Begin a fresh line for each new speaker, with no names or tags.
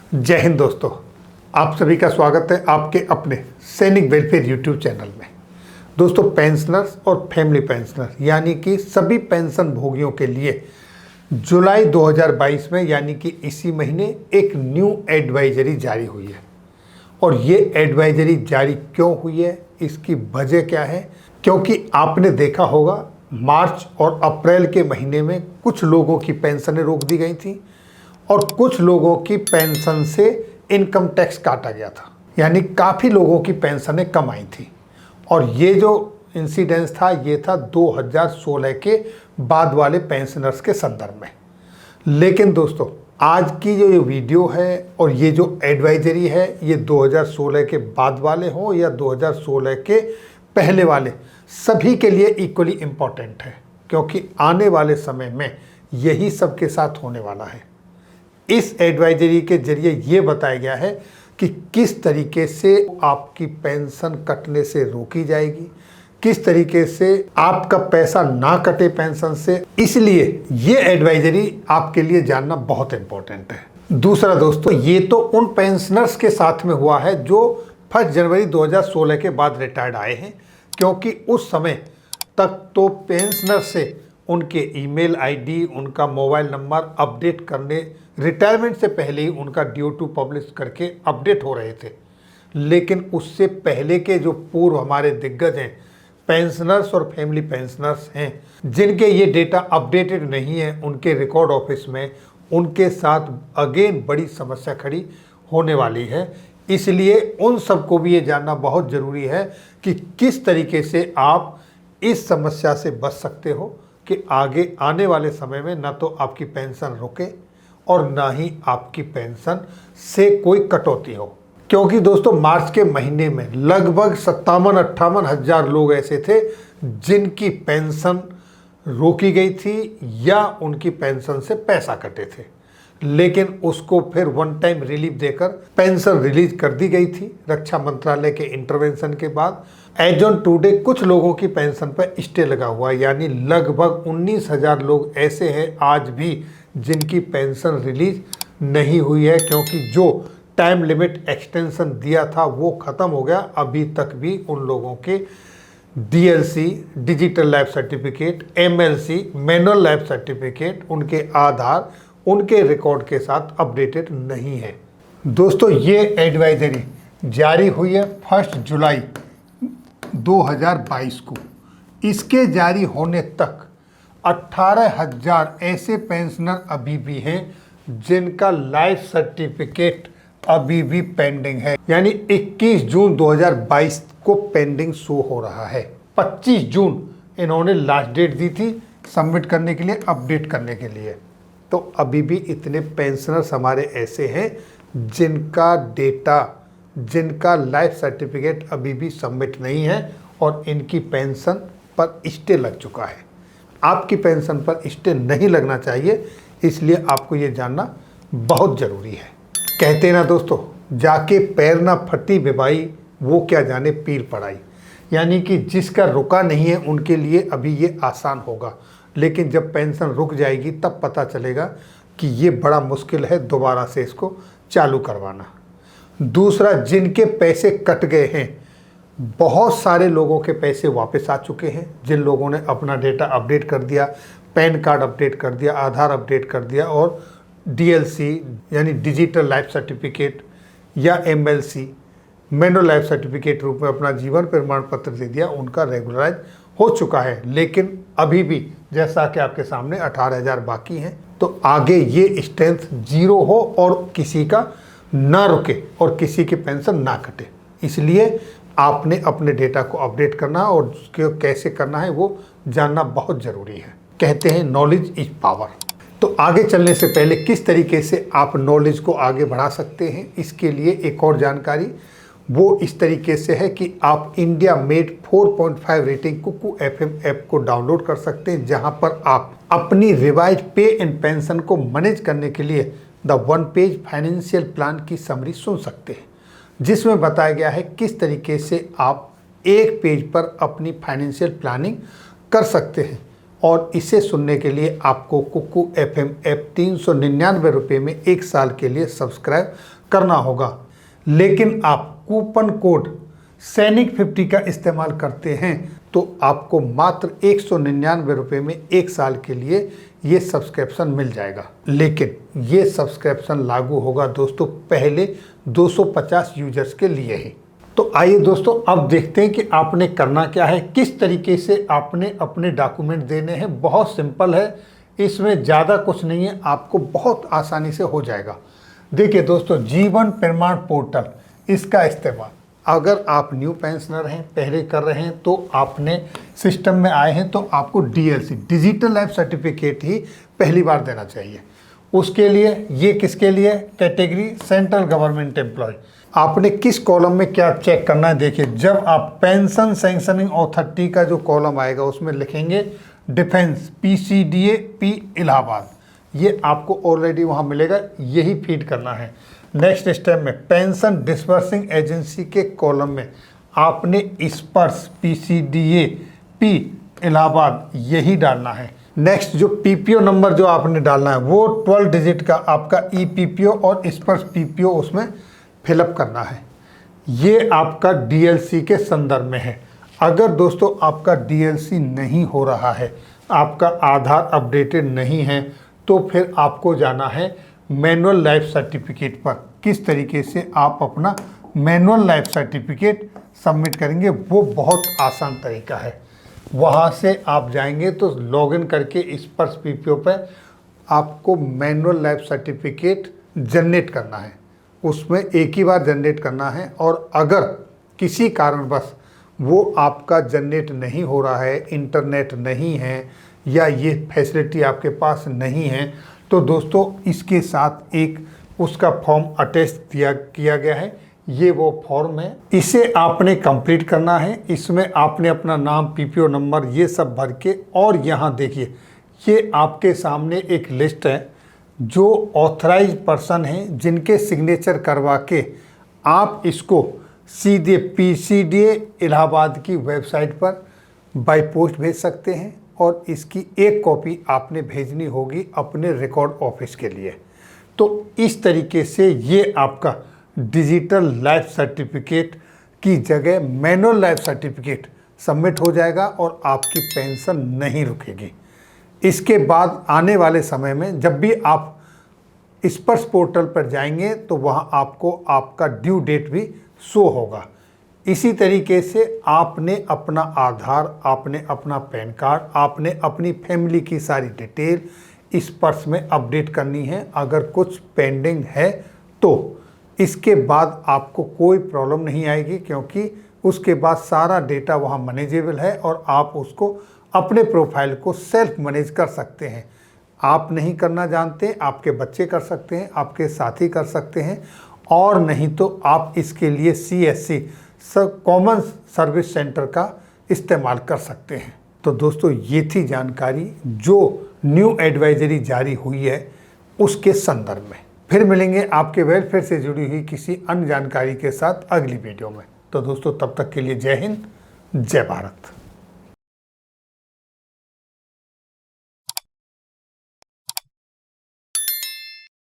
जय हिंद दोस्तों, आप सभी का स्वागत है आपके अपने सैनिक वेलफेयर यूट्यूब चैनल में। दोस्तों, पेंशनर्स और फैमिली पेंशनर यानी कि सभी पेंशन भोगियों के लिए जुलाई 2022 में यानी कि इसी महीने एक न्यू एडवाइजरी जारी हुई है। और ये एडवाइजरी जारी क्यों हुई है, इसकी वजह क्या है? क्योंकि आपने देखा होगा मार्च और अप्रैल के महीने में कुछ लोगों की पेंशनें रोक दी गई थी और कुछ लोगों की पेंशन से इनकम टैक्स काटा गया था, यानी काफ़ी लोगों की पेंशनें कम आई थी। और ये जो इंसिडेंस था ये था 2016 के बाद वाले पेंशनर्स के संदर्भ में। लेकिन दोस्तों, आज की जो ये वीडियो है और ये जो एडवाइजरी है ये 2016 के बाद वाले हों या 2016 के पहले वाले, सभी के लिए इक्वली इम्पॉर्टेंट है, क्योंकि आने वाले समय में यही सबके साथ होने वाला है। इस एडवाइजरी के जरिए ये बताया गया है कि किस तरीके से आपकी पेंशन कटने से रोकी जाएगी, किस तरीके से आपका पैसा ना कटे पेंशन से। इसलिए ये एडवाइजरी आपके लिए जानना बहुत इम्पोर्टेंट है। दूसरा दोस्तों, ये तो उन पेंशनर्स के साथ में हुआ है जो 1 जनवरी 2016 के बाद रिटायर्ड आए हैं, क्योंकि उस समय तक तो पेंशनर से उनके ईमेल आईडी, उनका मोबाइल नंबर अपडेट करने, रिटायरमेंट से पहले ही उनका ड्यू टू पब्लिश करके अपडेट हो रहे थे। लेकिन उससे पहले के जो पूर्व हमारे दिग्गज हैं, पेंशनर्स और फैमिली पेंशनर्स हैं, जिनके ये डेटा अपडेटेड नहीं है उनके रिकॉर्ड ऑफिस में, उनके साथ अगेन बड़ी समस्या खड़ी होने वाली है। इसलिए उन सबको भी ये जानना बहुत ज़रूरी है कि किस तरीके से आप इस समस्या से बच सकते हो कि आगे आने वाले समय में ना तो आपकी पेंशन रुके और ना ही आपकी पेंशन से कोई कटौती हो। क्योंकि दोस्तों, मार्च के महीने में लगभग 57-58 हज़ार लोग ऐसे थे जिनकी पेंशन रोकी गई थी या उनकी पेंशन से पैसा कटे थे, लेकिन उसको फिर वन टाइम रिलीफ देकर पेंशन रिलीज कर दी गई थी रक्षा मंत्रालय के इंटरवेंशन के बाद। एज ऑन टुडे कुछ लोगों की पेंशन पर स्टे लगा हुआ है, यानी लगभग 19,000 लोग ऐसे हैं आज भी जिनकी पेंशन रिलीज नहीं हुई है, क्योंकि जो टाइम लिमिट एक्सटेंशन दिया था वो ख़त्म हो गया। अभी तक भी उन लोगों के DLC, digital life certificate, MLC, manual life certificate, उनके आधार, उनके रिकॉर्ड के साथ अपडेटेड नहीं है। दोस्तों, ये एडवाइजरी जारी हुई है 1 जुलाई 2022 को। इसके जारी होने तक 18,000 ऐसे पेंशनर अभी भी हैं जिनका लाइफ सर्टिफिकेट अभी भी पेंडिंग है, यानी 21 जून 2022 को पेंडिंग शो हो रहा है। 25 जून इन्होंने लास्ट डेट दी थी सबमिट करने के लिए, अपडेट करने के लिए। तो अभी भी इतने पेंशनर्स हमारे ऐसे हैं जिनका डेटा, जिनका लाइफ सर्टिफिकेट अभी भी सबमिट नहीं है और इनकी पेंशन पर स्टे लग चुका है। आपकी पेंशन पर स्टे नहीं लगना चाहिए, इसलिए आपको ये जानना बहुत ज़रूरी है। कहते हैं ना दोस्तों, जाके पैर ना फटी बेबाई, वो क्या जाने पीर पड़ाई। यानी कि जिसका रुका नहीं है उनके लिए अभी ये आसान होगा, लेकिन जब पेंशन रुक जाएगी तब पता चलेगा कि ये बड़ा मुश्किल है दोबारा से इसको चालू करवाना। दूसरा, जिनके पैसे कट गए हैं, बहुत सारे लोगों के पैसे वापस आ चुके हैं। जिन लोगों ने अपना डेटा अपडेट कर दिया, पैन कार्ड अपडेट कर दिया, आधार अपडेट कर दिया और डीएलसी यानी डिजिटल लाइफ सर्टिफिकेट या एमएलसी, मैनुअल लाइफ सर्टिफिकेट रूप में अपना जीवन प्रमाण पत्र दे दिया, उनका रेगुलराइज हो चुका है। लेकिन अभी भी जैसा कि आपके सामने 18,000 बाकी हैं। तो आगे ये स्ट्रेंथ 0 हो और किसी का ना रुके और किसी की पेंशन ना कटे, इसलिए आपने अपने डेटा को अपडेट करना और उसको कैसे करना है वो जानना बहुत ज़रूरी है। कहते हैं नॉलेज इज पावर। तो आगे चलने से पहले किस तरीके से आप नॉलेज को आगे बढ़ा सकते हैं, इसके लिए एक और जानकारी वो इस तरीके से है कि आप India made 4.5 rating Kuku FM app को डाउनलोड कर सकते हैं, जहां पर आप अपनी रिवाइज पे एंड पेंशन को मैनेज करने के लिए द 1 पेज फाइनेंशियल प्लान की समरी सुन सकते हैं, जिसमें बताया गया है किस तरीके से आप एक पेज पर अपनी फाइनेंशियल प्लानिंग कर सकते हैं। और इसे सुनने के लिए आपको कुकू FM ऐप 399 रुपये में 1 साल के लिए सब्सक्राइब करना होगा। लेकिन आप कूपन कोड सैनिक50 का इस्तेमाल करते हैं तो आपको मात्र 199 रुपये में 1 साल के लिए ये सब्सक्रिप्शन मिल जाएगा। लेकिन ये सब्सक्रिप्शन लागू होगा दोस्तों पहले 250 यूजर्स के लिए ही। तो आइए दोस्तों अब देखते हैं कि आपने करना क्या है, किस तरीके से आपने अपने डॉक्यूमेंट देने हैं। बहुत सिंपल है, इसमें ज़्यादा कुछ नहीं है, आपको बहुत आसानी से हो जाएगा। देखिए दोस्तों, जीवन प्रमाण पोर्टल, इसका इस्तेमाल अगर आप न्यू पेंशनर हैं, पहले कर रहे हैं, तो आपने सिस्टम में आए हैं तो आपको DLC डिजिटल लाइफ सर्टिफिकेट ही पहली बार देना चाहिए। उसके लिए ये किसके लिए, कैटेगरी सेंट्रल गवर्नमेंट एम्प्लॉय। आपने किस कॉलम में क्या चेक करना है, देखिए जब आप पेंशन सैंक्शनिंग अथॉरिटी का जो कॉलम आएगा उसमें लिखेंगे डिफेंस PCDA P इलाहाबाद, ये आपको ऑलरेडी वहाँ मिलेगा, यही फीड करना है। नेक्स्ट स्टेप में पेंशन डिस्बर्सिंग एजेंसी के कॉलम में आपने स्पर्श PCDA P इलाहाबाद यही डालना है। नेक्स्ट जो PPO नंबर जो आपने डालना है वो 12 डिजिट का आपका EPPO और स्पर्श PPO उसमें फिलअप करना है। ये आपका DLC के संदर्भ में है। अगर दोस्तों आपका DLC नहीं हो रहा है, आपका आधार अपडेटेड नहीं है, तो फिर आपको जाना है मैनुअल लाइफ सर्टिफिकेट पर। किस तरीके से आप अपना मैनुअल लाइफ सर्टिफिकेट सबमिट करेंगे वो बहुत आसान तरीका है। वहाँ से आप जाएंगे तो लॉगिन करके स्पर्श PPO पर आपको मैनुअल लाइफ सर्टिफिकेट जनरेट करना है। उसमें एक ही बार जनरेट करना है, और अगर किसी कारणवश वो आपका जनरेट नहीं हो रहा है, इंटरनेट नहीं है या ये फैसिलिटी आपके पास नहीं है, तो दोस्तों इसके साथ एक उसका फॉर्म अटैच किया गया है। ये वो फॉर्म है, इसे आपने कंप्लीट करना है। इसमें आपने अपना नाम, PPO नंबर ये सब भर के, और यहाँ देखिए ये आपके सामने एक लिस्ट है जो ऑथराइज पर्सन हैं जिनके सिग्नेचर करवा के आप इसको सीधे PCDA इलाहाबाद की वेबसाइट पर बाय पोस्ट भेज सकते हैं, और इसकी एक कॉपी आपने भेजनी होगी अपने रिकॉर्ड ऑफिस के लिए। तो इस तरीके से ये आपका डिजिटल लाइफ सर्टिफिकेट की जगह मैनुअल लाइफ सर्टिफिकेट सबमिट हो जाएगा और आपकी पेंशन नहीं रुकेगी। इसके बाद आने वाले समय में जब भी आप स्पर्श पोर्टल पर जाएंगे तो वहाँ आपको आपका ड्यू डेट भी शो होगा। इसी तरीके से आपने अपना आधार, आपने अपना पैन कार्ड, आपने अपनी फैमिली की सारी डिटेल स्पर्श में अपडेट करनी है। अगर कुछ पेंडिंग है तो इसके बाद आपको कोई प्रॉब्लम नहीं आएगी, क्योंकि उसके बाद सारा डेटा वहाँ मैनेजेबल है और आप उसको अपने प्रोफाइल को सेल्फ मैनेज कर सकते हैं। आप नहीं करना जानते, आपके बच्चे कर सकते हैं, आपके साथी कर सकते हैं, और नहीं तो आप इसके लिए CSC कॉमन सर्विस सेंटर का इस्तेमाल कर सकते हैं। तो दोस्तों ये थी जानकारी जो न्यू एडवाइजरी जारी हुई है उसके संदर्भ में। फिर मिलेंगे आपके वेलफेयर से जुड़ी हुई किसी अन्य जानकारी के साथ अगली वीडियो में। तो दोस्तों तब तक के लिए जय हिंद, जय भारत।